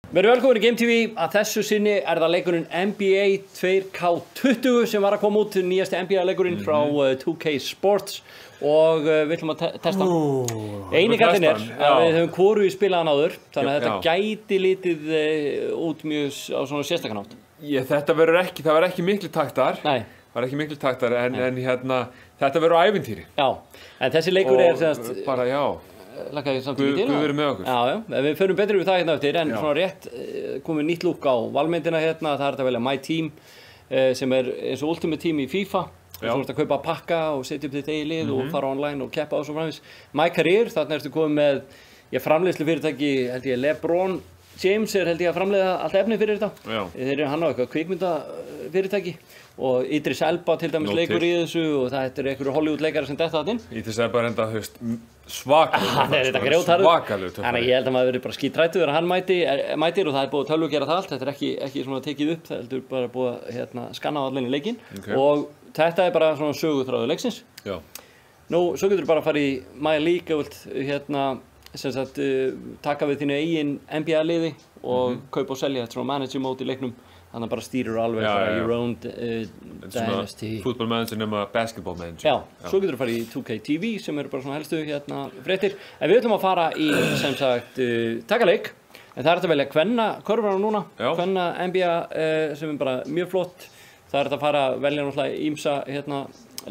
Verið velkomin í Game TV. Að þessu sinni það leikurinn NBA 2K20 sem var að koma út, nýjasti NBA leikurinn frá 2K Sports og við ætlum að testa hann. Eini gallinn að við höfum hvorugi spilað hann áður, þannig að þetta gæti litið út mjög á svona sérstakan hátt. Það verður ekki miklu taktar. Nei. Það var ekki miklu taktar en hérna, þetta verður ævintýri. Já, en þessi leikur semst bara lakaði samtíð til. Guð verið með okkur. Já, við förum betur við það hérna eftir, en svona rétt komið nýtt lúk á valmyndina hérna, það þetta að velja My Team sem eins og Ultimate Team í FIFA. Svo ertu að kaupa pakka og setja upp þitt eigið lið og fara online og keppa og svo framvegis. My Career, þarna ertu komið með framleiðslu fyrirtæki, held ég LeBron James held ég að framleiða allt efni fyrir þetta. Þeir hann á eitthvað kvikmyndafyrirtæki og Idris Elba til dæmis leikur í þessu og það er einhverju Hollywood-leikari sem detta þarna inn. Idris Elba er enda svakalegur. Þannig ég held að maður verið bara skítrættur þegar hann mætir og það er búið að tölvu gera það allt. Þetta er ekki svona tekið upp, það er bara búið að skanna á allinni leikinn. Og þetta er bara svona söguþráður leiksins. Nú, svo getur þú bara að fara í My League og sem sagt taka við þínu eigin NBA liði og kaupa og selja þetta svona manager mode í leiknum. Þannig að bara stýrir alveg your own dynasty. Football manager nema basketball manager. Já, svo getur þú að fara í 2K TV sem eru bara svona helstu fréttir. En við ætlum að fara í sem sagt taka leik. En það er þetta að velja kvenna körfuna núna. Kvenna NBA sem er bara mjög flott. Það er þetta að fara að velja náttúrulega ýmsa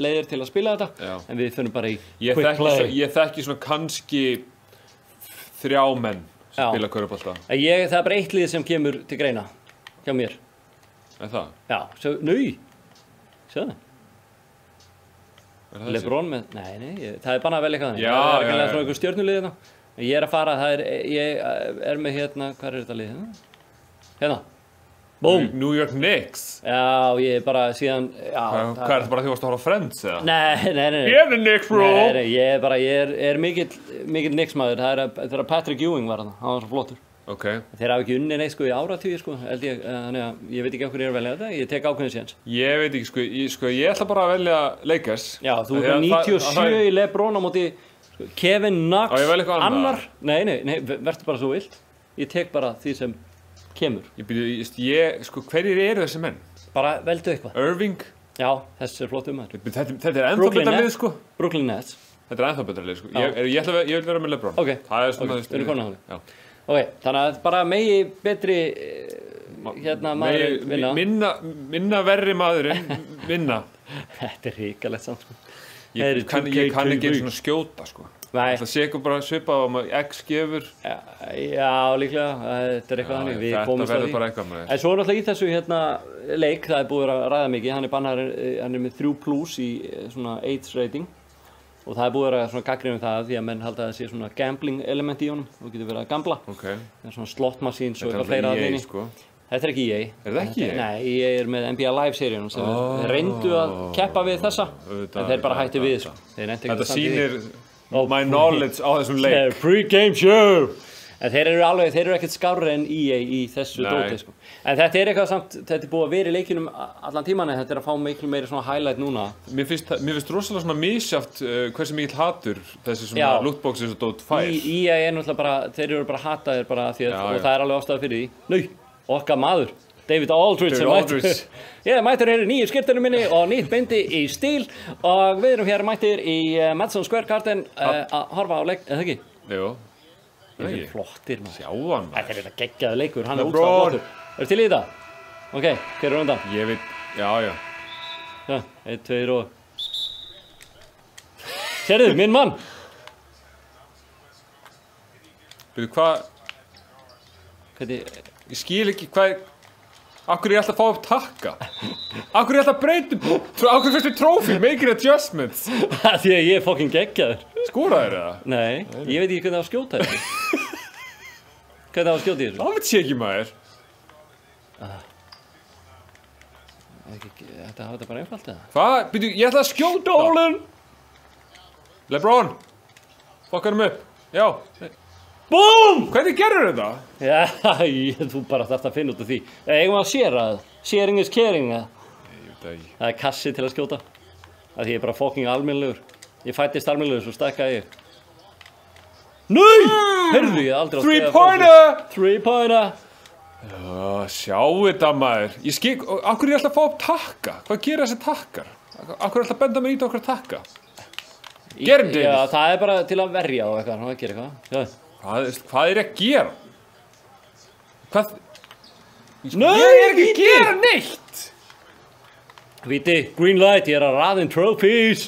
leiðir til að spila þetta. En við finnum bara í quick play. Ég þekki svona kannski 3 menn sem spila körfubolta. Það er bara eitt lið sem kemur til greina hjá mér. Er það? Já, sjáðu það. LeBron með, nei, það er bara að velja eitthvað þannig. Það er ekki svona einhver stjörnulið hérna. Ég er að fara, ég er með hvað er þetta lið? Hérna. Búm! New York Knicks? Já, ég er bara síðan, Hvað er þetta bara því að þú varst að horfa á Friends eða? Nei. Ég er Knicks, bro! Nei, ég er mikill Knicks maður. Það er Patrick Ewing var hann var svo flottur. Þeir hafa ekki unnið neitt í áratugi held ég, þannig að ég veit ekki af hverju ég er að velja þetta, ég tek ákveðin séns. Ég veit ekki, ég ætla bara að velja Lakers. Já, þú er 97 í LeBron á móti Kevin Knox, annar. Nei, verður bara svo vilt. Ég tek bara því sem kemur. Hverjir eru þessi menn? Bara veldu eitthvað. Irving? Já, þessi er flott maður. Þetta er ennþá betra lið, sko. Brooklyn Nets. Þetta er ennþá betra lið, sko. Ég vil vera með LeBron. Ok, við erum komin á það. Ok, þannig að bara megi betri maðurinn vinna. Minna verri maðurinn vinna. Þetta er hrikalegt samt, sko. Ég kann ekki svona skjóta, sko. Nei. Það sé ekki bara svipað á maður X gefur. Já, líklega. Þetta er eitthvað þannig. Þetta verður bara eitthvað með þér. En svo er náttúrulega í þessu leik, það er búið að ræða mikið. Hann er bannaður, hann er með 3+ í svona 8 rating. Og það er búið að vera svona gagnrýni það því að menn halda að það sé svona gambling element í honum. Þú getur verið að gambla. Það er svona slot machines og eitthvað fleira að vinni. Þetta er ekki EA. Er það ekki EA? Nei, EA er með NBA Live-seríunum sem reyndu að keppa við þessa. En þeir bara hættu við þessu. Þetta sýnir my knowledge á þessum leik. Pre-game show! En þeir eru ekkert skárri en EA í þessu dóti, sko. En þetta er eitthvað samt, þetta er búið að vera í leikinum allan tíman en þetta er að fá miklu meiri svona highlight núna. Mér finnst rosalega svona misjátt hversu mikill hatur þessi svona lootboxes og dót fær. EA er náttúrulega bara, þeir eru bara hataðir bara því að, og það er alveg ástæða fyrir því. Okkar maður, David Aldridge sem mættur. Ég mættur hér í nýju skyrtunum minni og nýtt bindi í stíl og við erum hér mættir í Madison Square Garden að horfa á leik, eða ekki? Jú. Þeir eru flottir maður. Sjá hann. Þetta er þetta geggjaði leikur, hann er útstæða flottur. Ertu til í þetta? Ok, hver er undan? Ég veit, já. 1, 2 og... Sérðu, minn mann! Byrju, hvað... Ég skil ekki hvað... Akkur er ég alltaf að fá upp takka? Akkur er ég alltaf að breyta... Akkur fyrstu trófi, making adjustments? Því að ég er fucking geggjaður. Skoraðir það? Nei, ég veit ekki hvernig það var að skjóta þessu. Hvernig það var að skjóta í þessu? Það veit ég ekki maður. Þetta hafa þetta bara einfalt eða? Hvað? Byrju, ég ætla að skjóta Olin! LeBron! Fokkarum upp. Já. BOOM! Hvernig gerur þetta? Já, þú bara þarft að finna út af því. Eigum við að share það? Sharing is caring, eða? Ég veit það ekki. Það er kassi til að skjóta. Það því ég er bara fucking almennilegur. Ég fættist almennilegur, svo stækkaði ég. Nei! Heyrðu, ég aldrei á 3-pointer! 3-pointer! Sjá þetta maður. Ég skil, af hverju er ég alltaf að fá upp takka? Hvað gera þessi takkar? Af hverju er alltaf að benda mig í okkur takka? Gerum þetta. Já, það er bara til að verja og eitthvað, að gera eitthvað. Hvað er ég að gera? Hvað? Nei, Ég er ekki að gera neitt! Víti, green light, ég er að raðin trophies.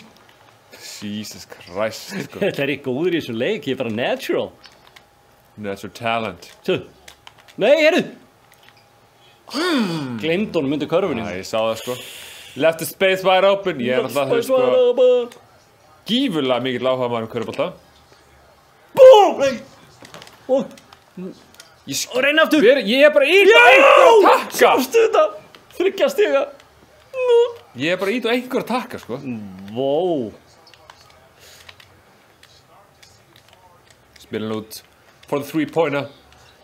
Jesus Christ, sko. Þetta er ekki góður í þessum leik, ég er bara natural. Natural talent. Svo. Nei, heyrðu. Gleymd honum undir körfunni. Já, ég sá það, sko. Left the space wide open. Ég er alltaf, sko, gífurlega mikill áhuga maður körfubolta. BOOM! Og reyna aftur. Ég er bara ít og einhver takka. Sástu þetta? 3 stiga. Ég er bara ít og einhver takka, sko. Vó. Spilin út. For the 3-pointer.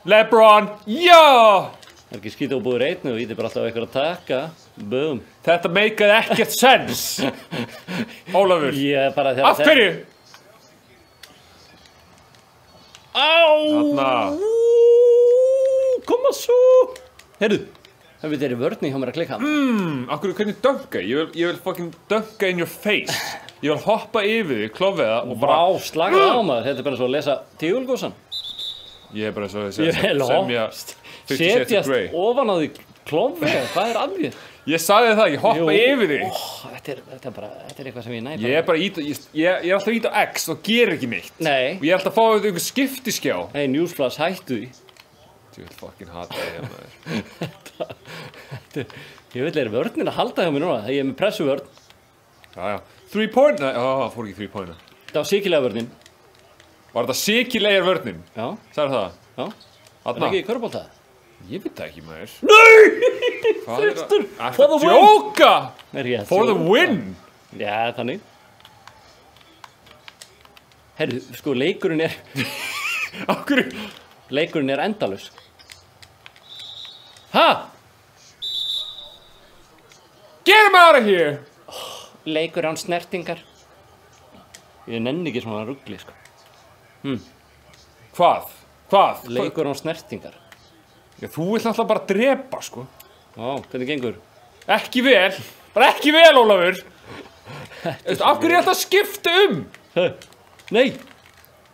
LeBron, já! Það er ekki skýta á búið reynu og íti bara alltaf eitthvað að taka. Boom. Þetta meikaði ekkert sens. Ólafur, af hverju? Á! Þarna. Koma svo! Heyrðu, það er vörðni hjá mér að klikka. Af hverju, hvernig dönka? Ég vil fucking dönka in your face. Ég vil hoppa yfir þig, klofið það og bara... Vá, slagað á maður. Þetta er bara svo að lesa tígulgósan. Ég er bara svo að semja 50 Shades of Grey. Setjast ofan á því klofið, hvað er að þér? Ég sagði það, ég hoppa yfir þig. Þetta er eitthvað sem ég næ bara. Ég er bara ég er alltaf ít á X og ger ekki neitt. Nei. Og ég er alltaf að fá auðvitað einhver skiptiskjá. Hey, newsflash, hættu því. Ég vil fucking hata þig, maður. Ég vil vörnin að halda hjá mér núna, þegar ég er með pressuvörn. Já. 3-pointer? Já, fór ekki 3-pointer. Það var síkilega vörnin. Var þetta síkilegar vörnin? Já. Sagði það? Já. Það er ekki í körbólta. Ég veit það ekki, maður. Nei! Þröstur! For the win! Jóka! For the win! Já, þannig. Herru, sko, leikurinn er... Akkur? Leikurinn er endalaus. Ha? Get him out of here! Leikur án snertingar. Ég nenni ekki svona rugli, sko. Hvað? Leikur án snertingar. Já, þú vilt alltaf bara drepa, sko. Ó, hvernig gengur? Ekki vel. Bara ekki vel, Ólafur. Af hverju er alltaf að skipta um? Nei.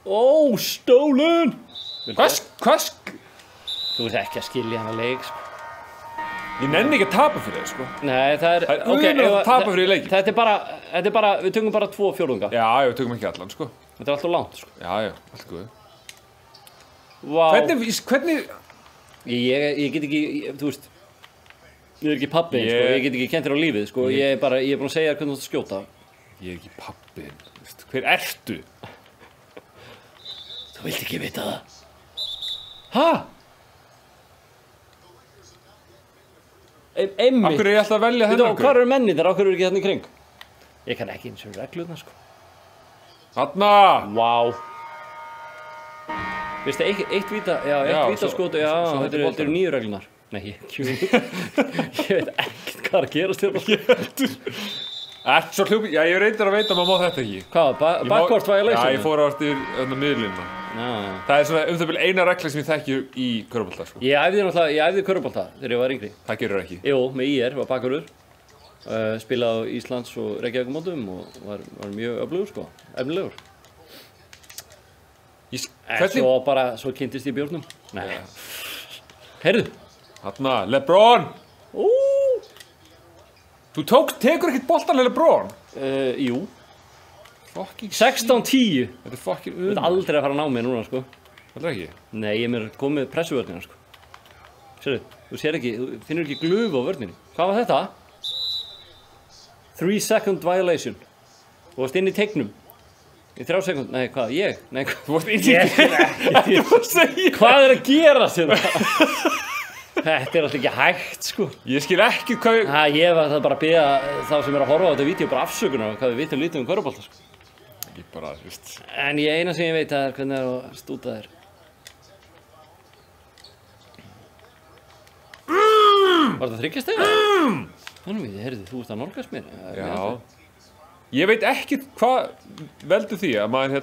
Ó, stólun. Hvað? Þú veist ekki að skilja hana leik, sko. Ég nenni ekki að tapa fyrir þig, sko. Nei, það er... Það er auðvitað að tapa fyrir leikinn. Þetta er bara, við tökum bara 2 fjórðunga. Já, við tökum ekki allan, sko. Þetta er alltaf langt, sko. Já, allt góð. Vá. Hvernig... Ég get ekki, þú veist, ég er ekki pabbi, sko. Ég get ekki kent þér á lífið, sko. Ég er búinn að segja þér hvernig þú ætti að skjóta. Ég er ekki pabbi, hver ertu? Þú vilt ekki vita það. Ha? Einmitt. Af hverju er ég alltaf að velja þennan? Hvað eru mennir þar? Af hverju eru ekki hérna í kring? Ég kann ekki eins og reglurna, sko. Þarna! Vá. Veistu, eitt víta, eitt vítaskot, þetta eru 9 reglunar. Nei, ég veit ekkert hvað er að gerast þér. Þetta svo hljópi, já, ég reyndar að veita að maður má þetta ekki. Hvað, backcourt violation? Já, ég fór á eftir miðlunna. Það er svona það bil eina regla sem ég þekki í körfubolta, sko. Ég æfði körfubolta þegar ég var yngri. Það gerur ekki. Jú, með IR, var bakvörður. Spilaði á Íslands og Reykjavíkurmótum og var mjög öflugur, sko. Efnilegur. Svo kynntist ég bjórnum. Nei. Heyrðu. Þarna, LeBron. Þú tekur ekkert boltan LeBron? Jú. Fucking 16-10. Þetta er fucking Þú veit aldrei að fara að ná mig núna, sko. Þetta er ekki? Nei, ég er mér komið pressuvörnina, sko. Sérðu, þú finnur ekki glufu á vörninni. Hvað var þetta? 3-second violation. Þú varst inn í teignum. Í 3 sekúnd, nei, hvað, ég? Nei, þú varst inn í teignum. Hvað er að gera þér? Þetta er alltaf ekki hægt, sko. Ég skil ekki hvað... Ég var það bara að biðja þá sem er að horfa á þetta vídeo bara afsökunar hvað við vitum lítið körfubolta, sko. Ekki bara, þú veist. En eina sem ég veit er hvernig það er að stúta þér. Var það 3 stiga? Þannig við, heyrðu, þú veist að nálgast mér. Já. Ég veit ekki hvað veldur því að maður,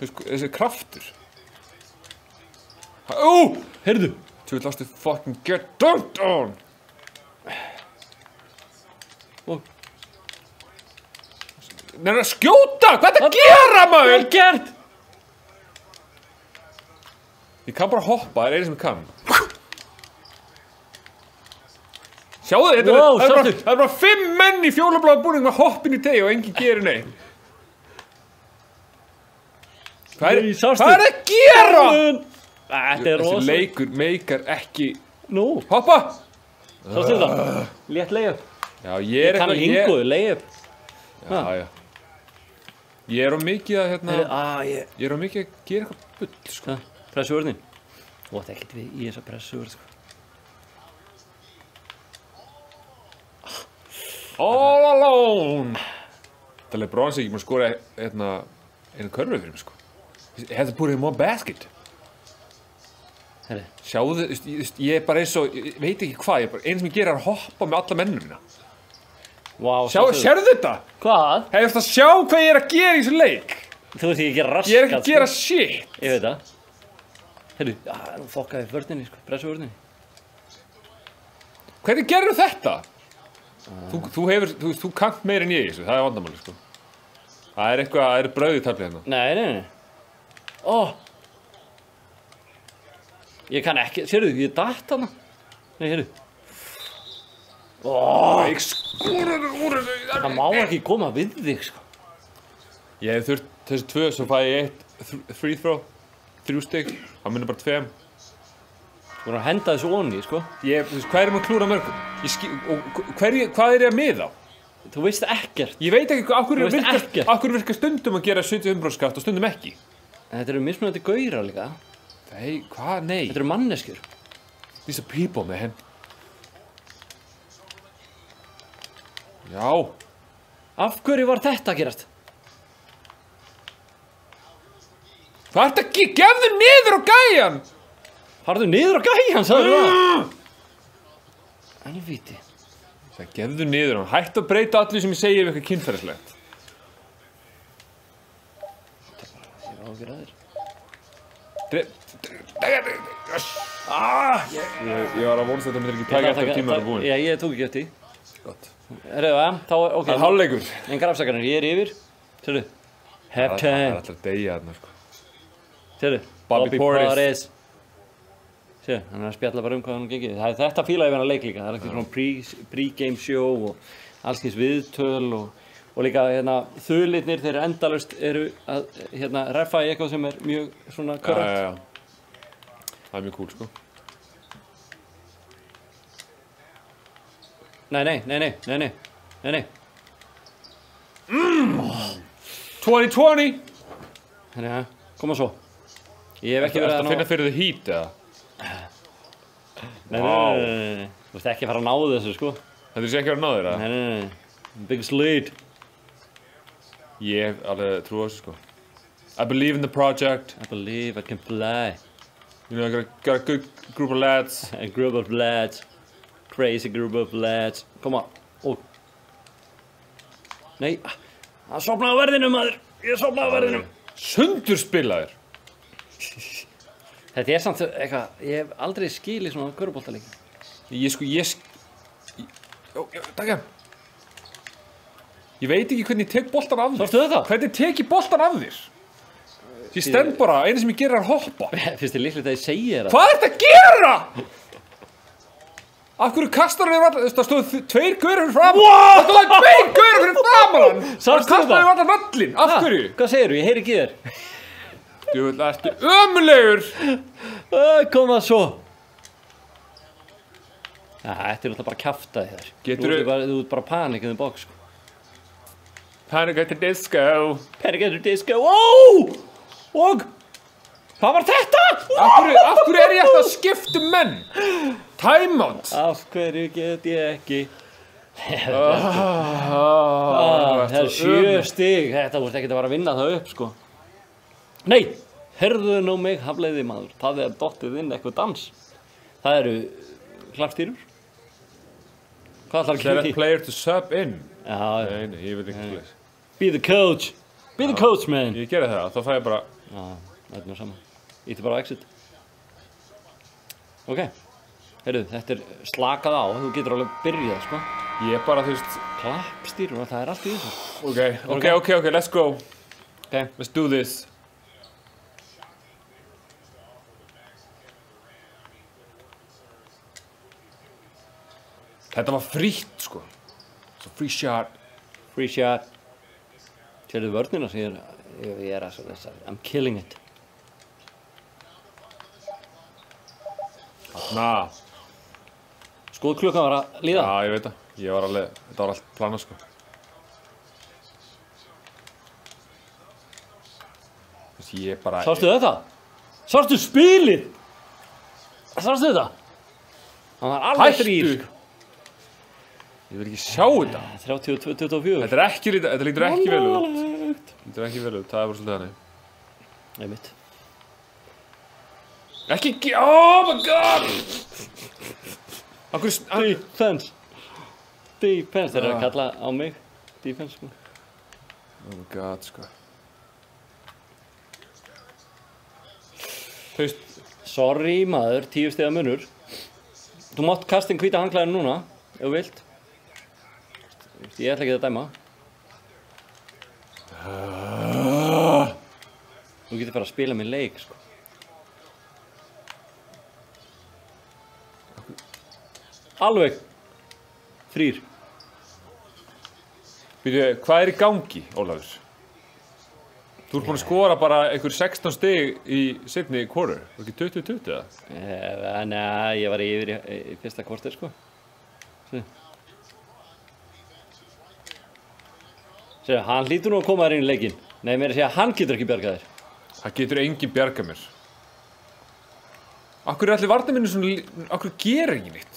þessi kraftur. Heyrðu. Þú vil ástu fucking get dunked on. Nei, að skjóta! Hvað er það að gera, maður? Vel gert! Ég kann bara hoppa, það er einu sem ég kann. Sjáðu, þetta er bara 5 menn í fjólubláum búning með hoppin í tegi og enginn gerir neitt. Hvað er það að gera? Þetta er rosa. Þessi leikur meikar ekki... Nú, Hoppa! sástu þetta? Létt layup. Já, ég er Kann hinguðu, layup. Já. Ég er á mikið að, Ég ég er á mikið að gera eitthvað bull, sko. Pressuvörðin. Þú átt ekkert við í þessa pressuvörð, sko. All alone! Það er LeBron sem ekki maður skora einu körfu fyrir mig, sko. Hefði put in more basket. Herri. Sjáðu, ég er bara eins og, ég veit ekki hvað, einu sem ég gera er að hoppa með alla mennurina. Wow, Sérðu þetta? Hvað? Hefðu það sjá hvað ég er að gera í þessu leik? Þú ert ekki að gera raskat, Ég er ekki að gera shit. Ég veit það. Herru, nú fokkaði vörninni, sko, pressuvörninni. Hvernig gerðu þetta? Þú kannt meir en ég í þessu, það er vandamáli, sko. Það er eitthvað, það er brauð í tafli hérna. Nei. Ég kann ekki, sérðu, ég datt hana. Nei, herru. Ég skoraði úr þessu. Það má ekki koma við þig, sko. Ég hef þurft þessi 2, svo fæ ég 1 free throw, 3 stig, það munir bara 2. Þú voru að henda þessu onni, sko. Hvað er maður að klúra mörgum? Hvað er ég að miða á? Þú veist ekkert. Ég veit ekki af hverju Þú veist ekkert. virkar stundum að gera 70 umbroðskaft og stundum ekki. En þetta eru mismunandi gaurar líka. Hvað? Nei. Þetta eru manneskjur. These are people, man. Já. Af hverju var þetta að gerast? Hvað ertu að gera? Gefðu niður á gæjan! Harðu niður á gæjan, sagði það. En ég viti. Það gefðu niður á hann. Hættu að breyta allir sem ég segi ef eitthvað kynferðislegt. Ég var ágjör að þér. Ég var að vonast þetta myndir ekki taka eftir tíma að búin. Já, ég tók ekki eftir. Gott. Þá, ok. Það er hálfleikur. Engar afsakanir, ég er yfir. Sérðu. Half Það time. er alltaf að deyja þarna, sko. Sérðu. Bobby Portis. Sérðu, hann er að spjalla bara hvað hann gengið. Það er þetta fíla ég venn að leik líka. Það er ekki svona pre-game show og allskins viðtöl og líka þulirnir þeir endalaust eru að reffa í eitthvað sem er mjög svona korrekt. Já. Það er mjög cool, sko. Nei. 2020! Þannig að, koma svo. Ég hef ekki Ertu verið að finna fyrir the heat, eða? Nei. Þú veist ekki að fara að ná þessu, sko. Þetta er sér ekki að ná þér, eða? Nei. Biggest lead. Ég hef alveg trú á þessu, sko. I believe in the project. I believe I can fly. You know, I got a good group of lads. A group of lads. Crazy group of lads. Koma. Nei. Það sofnaði á verðinu, maður. Ég sofnaði á verðinu. Sundurspilaður. Þetta er samt eitthvað, ég hef aldrei skilið svona körfuboltaleik. Takk hann. Ég veit ekki hvernig ég tek boltan af þér. Sástu þetta? Hvernig tek ég boltan af þér? Ég stend bara, eina sem ég gerir er að hoppa. Finnst þér líklegt að ég segi þér það? Hvað ertu að gera? Af hverju kastar hann yfir allar, það stóðu 2 gaurar fyrir fram. Það stóðu 2 gaurar fyrir framan hann. Það kastar hann yfir allar völlin. Af hverju? Hvað segirðu? Ég heyri ekki þér. Jú, það ertu ömulegur. Koma svo. Þetta er alltaf bara kjaftaði þér. Þú ert bara panik in the box, sko. Panic at the disco. Panic at the disco. Og hvað var þetta? Af hverju er ég alltaf að skipta menn? Timeout. Af hverju get ég ekki? Það er 7 stig. Þetta voru ekkert að fara að vinna það upp, sko. Nei, herðu nú mig hafleiði, maður. Það er dottið inn eitthvað dans. Það eru klappstýrur. Hvað ætlar að Let a player to sub in. Já. Nei, ég veit ekki hvað. Be the coach. Be the coach, man. Ég gerði það, þá fæ ég bara... Já, þetta er nú saman. Ítti bara á exit. Ok. Heyrðu, þetta er slakað á, þú getur alveg byrjað, sko. Ég bara, þú veist... Klappstýrur, það er allt í þessu. Ok, let's go. Okay. Let's do this. Þetta var frítt, sko. So free shot. Free shot. Sérðu vörnina sem ég er að þessar. I'm killing it. Na. Skotklukkan var að líða. Já, ég veit það. Þetta var allt planað, sko. Ég bara... Sástu þetta? Sástu spilið? Sástu þetta? Það var alveg þrýr. Ég vil ekki sjá þetta. 32-24. Þetta lítur ekki vel út. Það er bara svolítið þannig. Einmitt. Ekki... Oh my god! Defense. Defense. Þeir eru að kalla á mig. Defense, sko. Oh my god, sko. Þú veist... Sorry, maður. 10 stiga munur. Þú mátt kasta inn hvíta handklæðinu núna, ef þú vilt. Ég ætla ekki að dæma. Þú getur bara að spila með leik, sko. Alveg. Þrýr. Býtu, hvað er í gangi, Ólafur? Þú ert búin að skora bara einhver 16 stig í seinni quarter. Var ekki 20-20 eða? Nei, ég var yfir í fyrsta korter, sko. Sér, hann hlýtur nú að koma þér inn í leikinn. Nei, mér er að segja að hann getur ekki bjargað þér. Það getur enginn bjargað mér. Akkur er allir varnarmenn svona... Akkur gerir ekki neitt.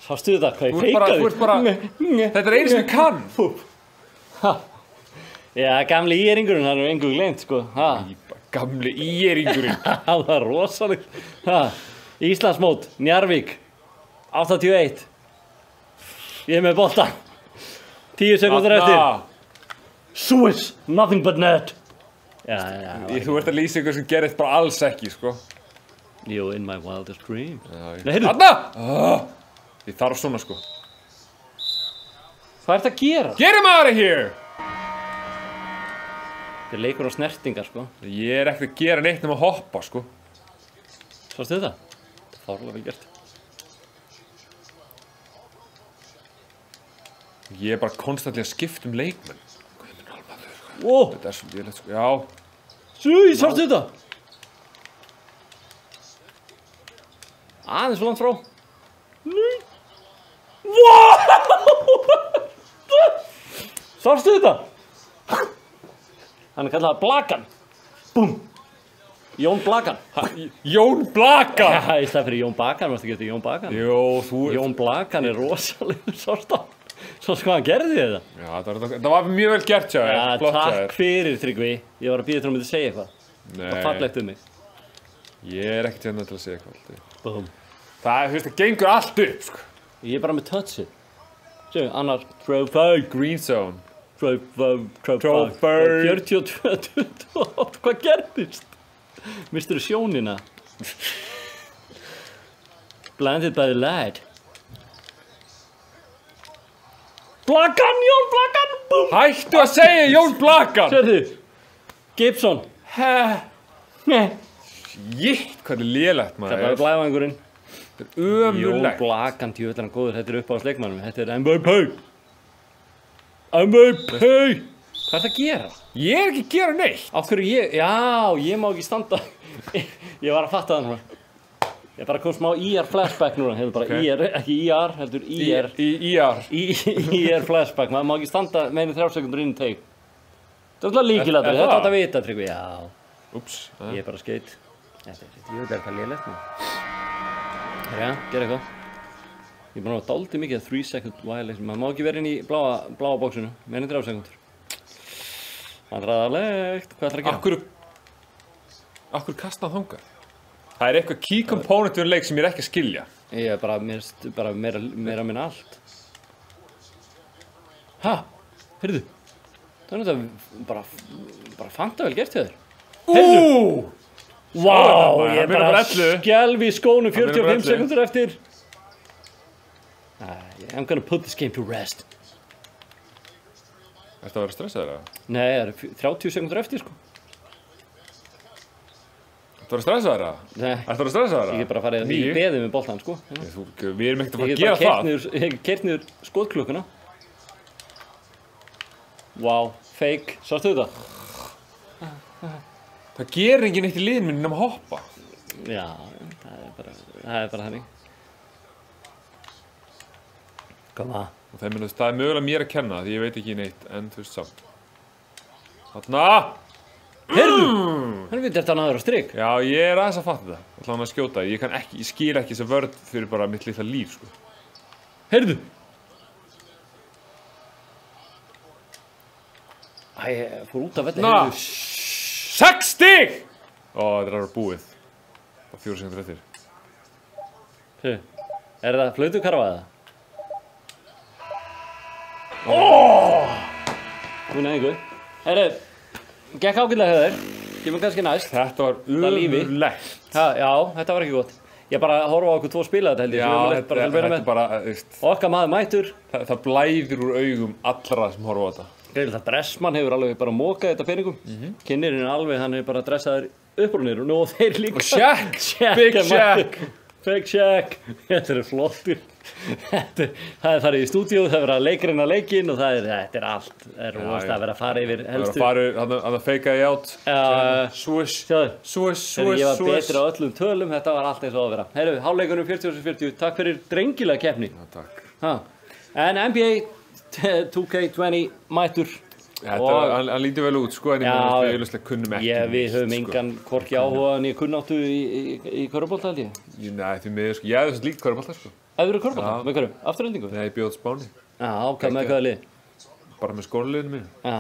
Sástu þetta, hvað ég feikaði? Þú ert bara... Þetta er einu sem ég kann. Já, gamli íeringurinn, hann er engu gleymt, sko. Gamli íeringurinn. Það var rosalega. Íslandsmót, Njarðvík, 81. Ég er með boltan. 10 sekúndur eftir. Swiss, nothing but net. Já. Þú ert að lýsa ykkur sem gerist bara alls ekki, sko. You in my wildest dream. Nei, heyrðu. Þarna! Ég þarf svona, sko. Hvað ert að gera? Get him out of here! Þetta er leikur á snertingar, sko. Ég er ekkert að gera neitt nema að hoppa, sko. Sástu þetta? Þetta er fárlega vel gert. Ég er bara konstantlega að skipta leikmenn. Wow. Þetta er svo lélegt, sko. Já. Súi, sástu þetta? Aðeins langt frá. Nei. Wow! Sástu þetta? Hann er kallað Blakan. Búm. Jón Blakan. Jón Blakan? Já, í stað fyrir Jón Bakan, varstu ekki eftir Jón Bakan? Jó, þú... Jón Blakan er rosalegur, sástu það? Svo hvað hann gerði þetta? Já, það var mjög vel gert, já. Já, takk fyrir, Tryggvi. Ég var að bíða til að myndi segja eitthvað. Nei. Það var fallegt mig. Ég er ekkert hérna til að segja eitthvað. Búm. Það, þú veist, það gengur allt upp, sko. Ég er bara með touchið. Sér, annar trófæ. Green zone. Trófæ. 42-28. Hvað gerðist? Mistur þú sjónina? Blinded by the light. Blakan, Jón Blakan. Búm. Hættu að segja Jón Blakan. Sérðu. Gibson. Jitt, hvað er lélegt, maður. Það er blæfangurinn. Þetta er ömurlegt. Jón Blakan, djöfull er hann góður. Þetta er upp á sleikmannum. Þetta er MVP. MVP. Hvað er það að gera? Ég er ekki að gera neitt. Af hverju ég? Já, ég má ekki standa. Ég var að fatta það núna. Ég bara kom smá IR flashback núna. Hefur bara IR, ekki IR, heldur IR. IR. IR flashback. Maður má ekki standa meðin 3 sekundur inn í teik. Það er alltaf líkilættur. Þetta átt að vita, Tryggvi. Já. Úps. Ég er bara skeitt. Þetta er eitthvað lélegt nú. Já, gera eitthvað. Ég er búin að hafa dálítið mikið að 3 second violation. Maður má ekki vera inn í bláa bóksinu. Meðin 3 sekundur. Vandræðalegt. Hvað ætlar að gera? Akkur kastað þangað? Það er eitthvað key component við leik sem ég er ekki að skilja. Ég er bara meira minna allt. Ha? Heyrðu. Það er náttúrulega bara fanta vel gert hjá þér. Heyrðu. Vá, ég hann er munar bara bara 11. skelf í skónum, Hann munar bara 45 sekundur eftir. I'm gonna put this game to rest. Ertu að vera stressaður eða? Nei, það eru 30 sekundur eftir, sko. Ertu að vera stressaður eða? Nei, Ertu að vera stressaður eða? ég er bara að fara í Níu. beðið með boltan, sko. Við erum ekkert að fara Ég að gera það. ég hef keyrt niður skotklukkuna. Vá, fake, sástu þetta? Það gerir enginn eitt í liðinu minni nema hoppa. Já, það er bara þannig. Koma. Og það er mögulega mér að kenna því ég veit ekki neitt, en þú veist samt. Þarna! Heyrðu! Hann veit þetta náður á strik. Já, ég er aðeins að fatta þetta. Það ætla hann að skjóta. Ég skil ekki þessa vörð fyrir bara mitt litla líf, sko. Heyrðu! Æ, ég fór út af velli. Na! Heyrðu. 6 stig! Ó, þetta er búið. Og 4 sekundur eftir. Heyrðu, er það flautukarfa eða? Hún er einhver. Heyrðu, gekk ágætlega hjá þér. Kemur kannski næst. Þetta var lífi. ömurlegt. Já, þetta var ekki gott. Ég bara horfa á okkur 2 spila þetta held ég. Já, Ömurlegt þetta bara til að byrja er með. bara, veist, Okkar maður mætur. það blæðir úr augum allra sem horfa á þetta. Það Dressmann hefur alveg bara mókað þetta peningum. Kynnirinn alveg, hann hefur bara dressaður upp úr niður og nú þeir líka. Og Shaq, Shaq Big er Shaq. mættur. Big Shaq. Þetta er flottur. Það er farið í stúdíu, það er verið að leikreina leikinn og þetta er allt. Það er rosa að vera að fara yfir Það var helstu. að fara, hann að feika ég átt. Swish, Sjáðu. swish, Þegar ég var swish. betri á öllum tölum, þetta var allt eins og að vera. Heyrðu, hálfleikunum 40-40, takk fyrir drengilega keppni. Já, takk. Ha. En NBA 2K20 mættur. Hann lítur vel út, sko, en ég meina við auðvitað kunnum ekki. Við höfum neitt, engan hvorki áhuga en ég kunnáttu í körfubolta held ég. Nei, því miður, sko, ég hefði þess að líka körfubolta, sko. Hefur þú körfubolta? Með hverju? Afturhendingu? Nei, ég bjóð Spáni, Já, með hvaða lið? bara með skólanliðinu mínu. Já,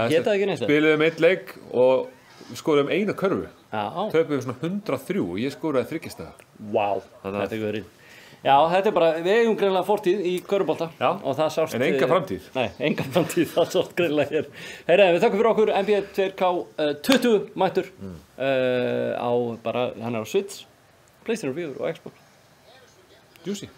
ég geta það ekki neitt. Spiliðum eitt leik og við skoruðum eina körfu. Já, Töpuðum svona 103 og ég skoraði 3 staðar. vá, þetta er guðurinn. Já, þetta er bara, við eigum greinlega fortíð í körfubolta. Já, Og það sást... en enga framtíð. Nei, enga framtíð, það sást greinlega hér. Heyrðu, við þakkum fyrir okkur, NBA 2K20 mættur. Hann er á Switch, PlayStation 4 og Xbox. Juicy.